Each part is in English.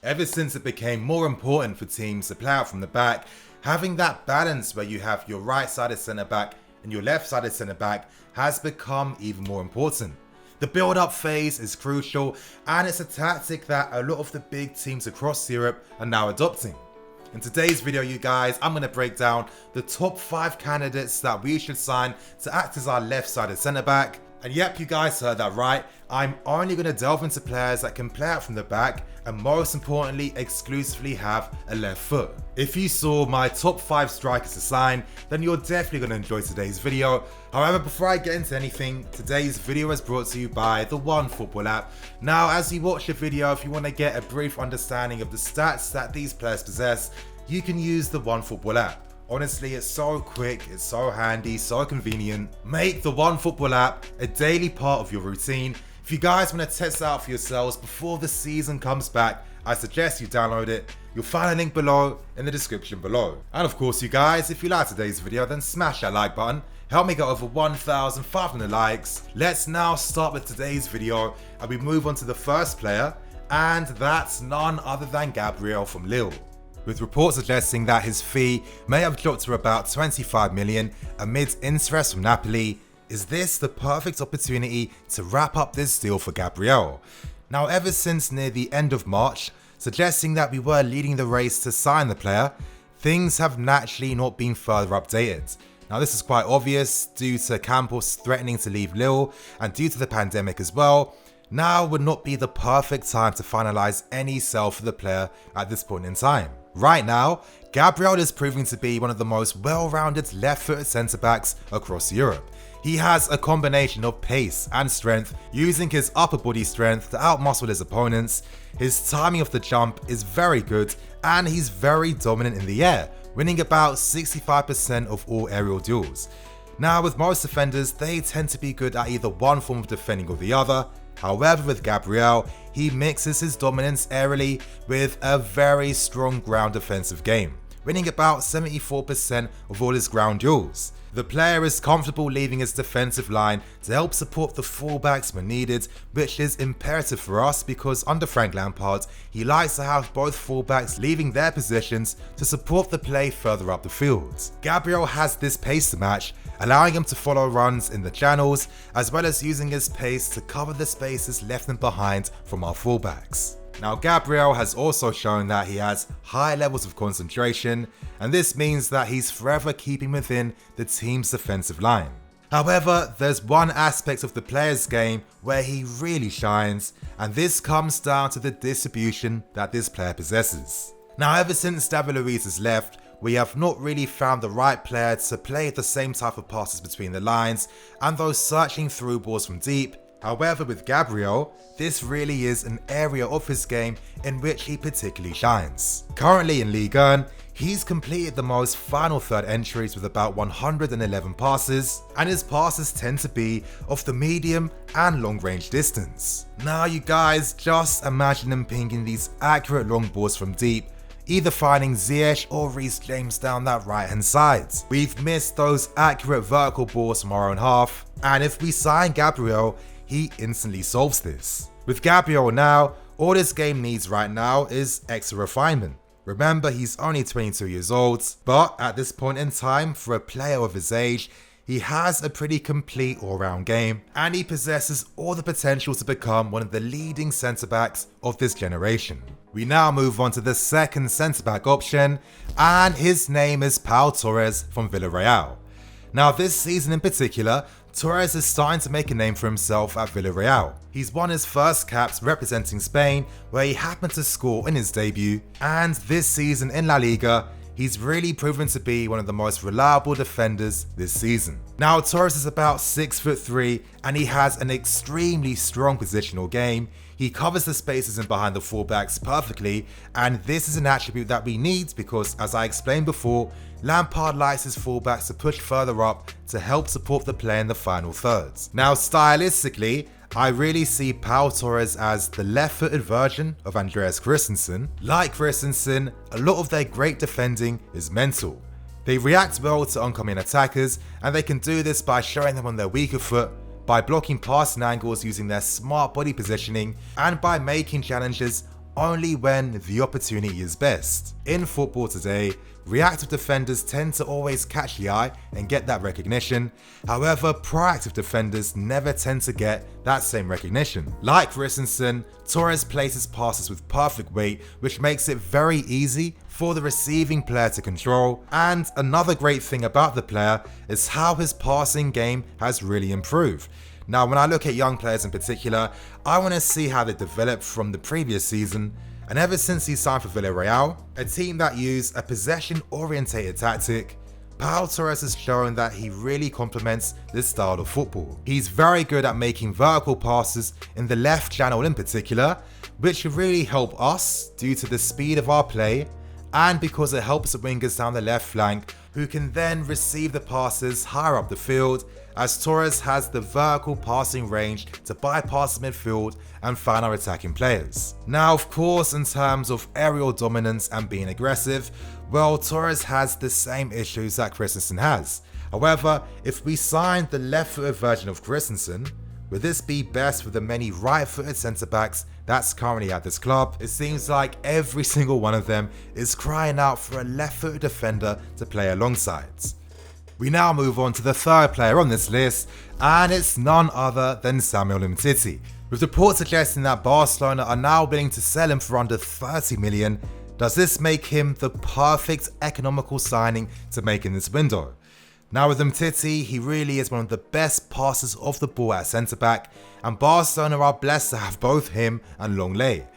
Ever since it became more important for teams to play out from the back, having that balance where you have your right-sided centre-back and your left-sided centre-back has become even more important. The build-up phase is crucial, and it's a tactic that a lot of the big teams across Europe are now adopting. In today's video, you guys, I'm going to break down the top 5 candidates that we should sign to act as our left-sided centre-back. And yep, you guys heard that right, I'm only going to delve into players that can play out from the back and most importantly exclusively have a left foot. If you saw my top 5 strikers to sign, then you're definitely going to enjoy today's video. However, before I get into anything, today's video is brought to you by the OneFootball app. Now, as you watch the video, if you want to get a brief understanding of the stats that these players possess, you can use the OneFootball app. Honestly, it's so quick, it's so handy, so convenient. Make the OneFootball app a daily part of your routine. If you guys want to test it out for yourselves before the season comes back, I suggest you download it. You'll find a link below in the description below. And of course, you guys, if you like today's video, then smash that like button. Help me get over 1,500 likes. Let's now start with today's video and we move on to the first player, and that's none other than Gabriel from Lille. With reports suggesting that his fee may have dropped to about 25 million amid interest from Napoli, is this the perfect opportunity to wrap up this deal for Gabriel? Now, ever since near the end of March, suggesting that we were leading the race to sign the player, things have naturally not been further updated. Now, this is quite obvious due to Campos threatening to leave Lille and due to the pandemic as well. Now would not be the perfect time to finalise any sale for the player at this point in time. Right now, Gabriel is proving to be one of the most well-rounded left-footed centre-backs across Europe. He has a combination of pace and strength, using his upper body strength to outmuscle his opponents. His timing of the jump is very good, and he's very dominant in the air, winning about 65% of all aerial duels. Now, with most defenders, they tend to be good at either one form of defending or the other. However, with Gabriel, he mixes his dominance aerially with a very strong ground defensive game, winning about 74% of all his ground duels. The player is comfortable leaving his defensive line to help support the fullbacks when needed, which is imperative for us because under Frank Lampard, he likes to have both fullbacks leaving their positions to support the play further up the field. Gabriel has this pace to match, allowing him to follow runs in the channels, as well as using his pace to cover the spaces left and behind from our fullbacks. Now, Gabriel has also shown that he has high levels of concentration, and this means that he's forever keeping within the team's defensive line. However, there's one aspect of the player's game where he really shines, and this comes down to the distribution that this player possesses. Now, ever since David Luiz has left, we have not really found the right player to play the same type of passes between the lines and those searching through balls from deep. However, with Gabriel, this really is an area of his game in which he particularly shines. Currently in Ligue 1, he's completed the most final third entries with about 111 passes, and his passes tend to be of the medium and long range distance. Now, you guys, just imagine him pinging these accurate long balls from deep, either finding Ziyech or Reece James down that right hand side. We've missed those accurate vertical balls from our own half, and if we sign Gabriel, he instantly solves this. With Gabriel now, all this game needs right now is extra refinement. Remember, he's only 22 years old, but at this point in time, for a player of his age, he has a pretty complete all-round game, and he possesses all the potential to become one of the leading centre-backs of this generation. We now move on to the second centre-back option, and his name is Pau Torres from Villarreal. Now, this season in particular, Torres is starting to make a name for himself at Villarreal. He's won his first caps representing Spain, where he happened to score in his debut, and this season in La Liga, he's really proven to be one of the most reliable defenders this season. Now, Torres is about 6'3" and he has an extremely strong positional game. He covers the spaces in behind the fullbacks perfectly, and this is an attribute that we need because, as I explained before, Lampard likes his fullbacks to push further up to help support the play in the final thirds. Now, stylistically, I really see Pau Torres as the left-footed version of Andreas Christensen. Like Christensen, a lot of their great defending is mental. They react well to oncoming attackers, and they can do this by showing them on their weaker foot, by blocking passing angles using their smart body positioning, and by making challenges only when the opportunity is best. In football today, reactive defenders tend to always catch the eye and get that recognition. However, proactive defenders never tend to get that same recognition. Like Christensen, Torres places passes with perfect weight, which makes it very easy for the receiving player to control. And another great thing about the player is how his passing game has really improved. Now, when I look at young players in particular, I want to see how they developed from the previous season. And ever since he signed for Villarreal, a team that used a possession-orientated tactic, Pau Torres has shown that he really complements this style of football. He's very good at making vertical passes in the left channel in particular, which really help us due to the speed of our play and because it helps the wingers down the left flank who can then receive the passes higher up the field, as Torres has the vertical passing range to bypass the midfield and find our attacking players. Now, of course, in terms of aerial dominance and being aggressive, well, Torres has the same issues that Christensen has. However, if we signed the left-footed version of Christensen, would this be best for the many right-footed centre-backs that's currently at this club? It seems like every single one of them is crying out for a left-footed defender to play alongside. We now move on to the third player on this list, and it's none other than Samuel Umtiti. With reports suggesting that Barcelona are now willing to sell him for under 30 million, does this make him the perfect economical signing to make in this window? Now with Umtiti, he really is one of the best passers of the ball at centre-back, and Barcelona are blessed to have both him and Lenglet.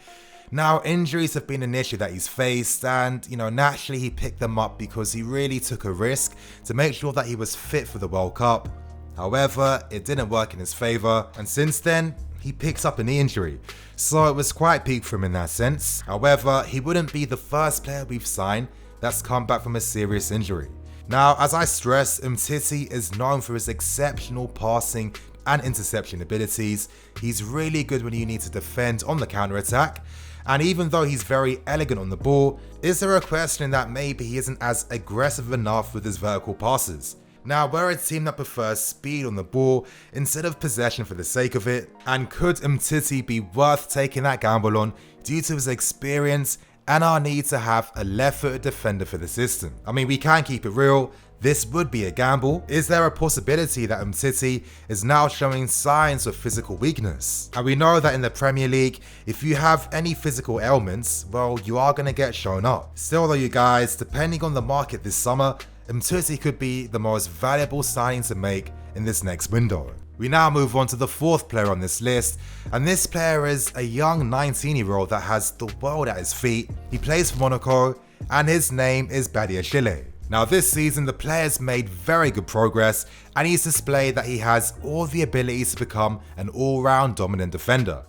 Now, injuries have been an issue that he's faced, and naturally he picked them up because he really took a risk to make sure that he was fit for the World Cup. However, it didn't work in his favour, and since then, he picks up a knee injury, so it was quite peak for him in that sense. However, he wouldn't be the first player we've signed that's come back from a serious injury. Now, as I stress, Umtiti is known for his exceptional passing and interception abilities. He's really good when you need to defend on the counter-attack. And even though he's very elegant on the ball, is there a question that maybe he isn't as aggressive enough with his vertical passes? Now, we're a team that prefers speed on the ball instead of possession for the sake of it, and could Umtiti be worth taking that gamble on due to his experience and our need to have a left-footed defender for the system? I mean, we can keep it real, this would be a gamble. Is there a possibility that Umtiti is now showing signs of physical weakness? And we know that in the Premier League, if you have any physical ailments, well, you are going to get shown up. Still though, you guys, depending on the market this summer, Umtiti could be the most valuable signing to make in this next window. We now move on to the fourth player on this list, and this player is a young 19-year-old that has the world at his feet. He plays for Monaco, and his name is Badiashile. Now this season, the player's made very good progress, and he's displayed that he has all the abilities to become an all-round dominant defender.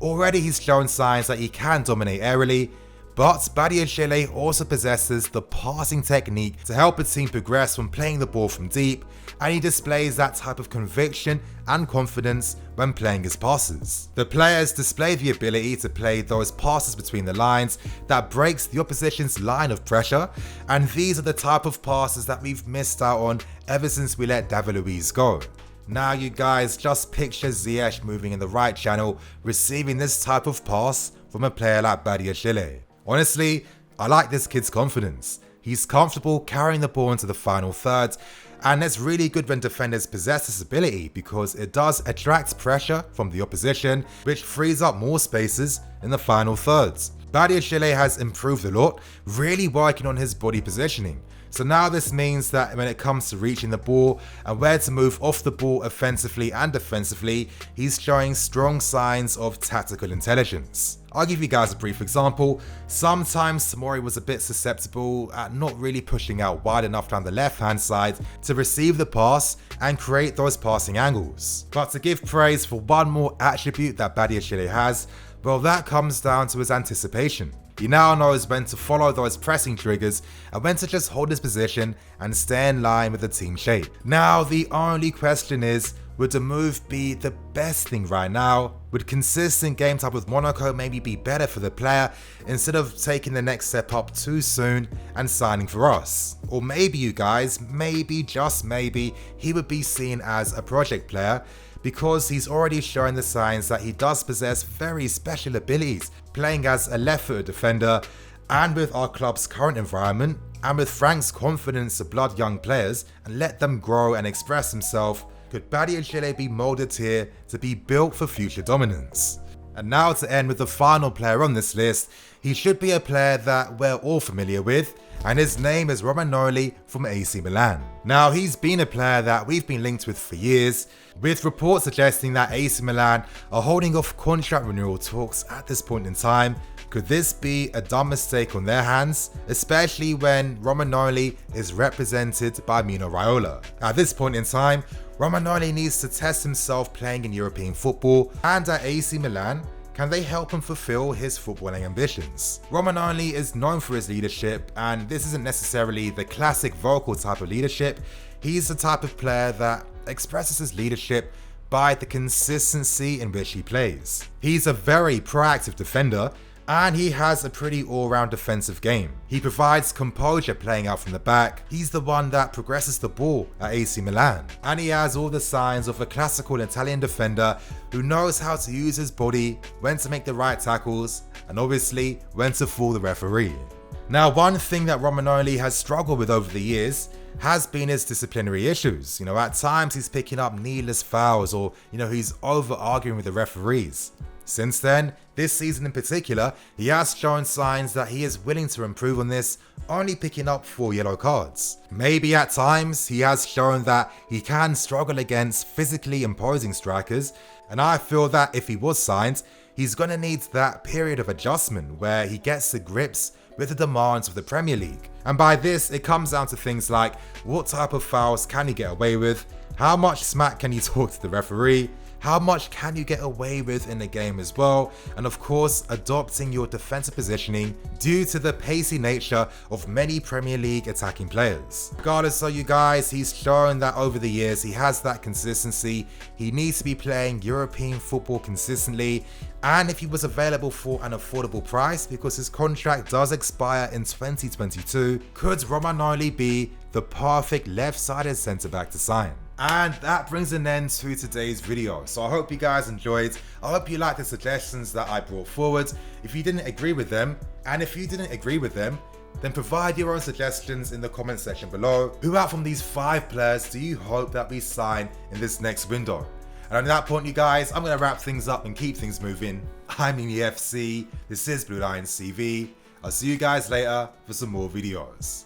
Already he's shown signs that he can dominate aerially, but Badiashile also possesses the passing technique to help a team progress when playing the ball from deep, and he displays that type of conviction and confidence when playing his passes. The players display the ability to play those passes between the lines that breaks the opposition's line of pressure, and these are the type of passes that we've missed out on ever since we let David Luiz go. Now you guys, just picture Ziyech moving in the right channel, receiving this type of pass from a player like Badiashile. Honestly, I like this kid's confidence. He's comfortable carrying the ball into the final third, and it's really good when defenders possess this ability because it does attract pressure from the opposition, which frees up more spaces in the final thirds. Badiashile has improved a lot, really working on his body positioning. So now this means that when it comes to reaching the ball and where to move off the ball offensively and defensively, he's showing strong signs of tactical intelligence. I'll give you guys a brief example. Sometimes Tomori was a bit susceptible at not really pushing out wide enough down the left hand side to receive the pass and create those passing angles. But to give praise for one more attribute that Badiashile has, well, that comes down to his anticipation. He now knows when to follow those pressing triggers and when to just hold his position and stay in line with the team shape. Now the only question is, would the move be the best thing right now? Would consistent game time with Monaco maybe be better for the player instead of taking the next step up too soon and signing for us? Or maybe you guys, maybe, just maybe, he would be seen as a project player, because he's already showing the signs that he does possess very special abilities, playing as a left-footed defender. And with our club's current environment, and with Frank's confidence to blood young players and let them grow and express themselves, could Badiashile be moulded here to be built for future dominance? And now to end with the final player on this list, he should be a player that we're all familiar with, and his name is Romagnoli from AC Milan. Now, he's been a player that we've been linked with for years, with reports suggesting that AC Milan are holding off contract renewal talks at this point in time. Could this be a dumb mistake on their hands, especially when Romagnoli is represented by Mino Raiola? At this point in time, Romagnoli needs to test himself playing in European football, and at AC Milan, can they help him fulfill his footballing ambitions? Romagnoli is known for his leadership, and this isn't necessarily the classic vocal type of leadership. He's the type of player that expresses his leadership by the consistency in which he plays. He's a very proactive defender, and he has a pretty all-round defensive game. He provides composure playing out from the back. He's the one that progresses the ball at AC Milan. And he has all the signs of a classical Italian defender who knows how to use his body, when to make the right tackles, and obviously when to fool the referee. Now, one thing that Romagnoli has struggled with over the years has been his disciplinary issues. At times he's picking up needless fouls, or he's over arguing with the referees. Since then, this season in particular, he has shown signs that he is willing to improve on this, only picking up 4 yellow cards. Maybe at times, he has shown that he can struggle against physically imposing strikers, and I feel that if he was signed, he's going to need that period of adjustment where he gets to grips with the demands of the Premier League. And by this, it comes down to things like what type of fouls can he get away with, how much smack can you talk to the referee, how much can you get away with in the game as well, and of course adopting your defensive positioning due to the pacey nature of many Premier League attacking players. Regardless though, you guys, he's shown that over the years he has that consistency. He needs to be playing European football consistently, and if he was available for an affordable price, because his contract does expire in 2022, could Romagnoli be the perfect left-sided centre-back to sign? And that brings an end to today's video. So I hope you guys enjoyed. I hope you liked the suggestions that I brought forward. If you didn't agree with them, and if you didn't agree with them, then provide your own suggestions in the comment section below. Who out from these 5 players do you hope that we sign in this next window? And at that point, you guys, I'm going to wrap things up and keep things moving. I'm EFC. This is Blue Lions TV. I'll see you guys later for some more videos.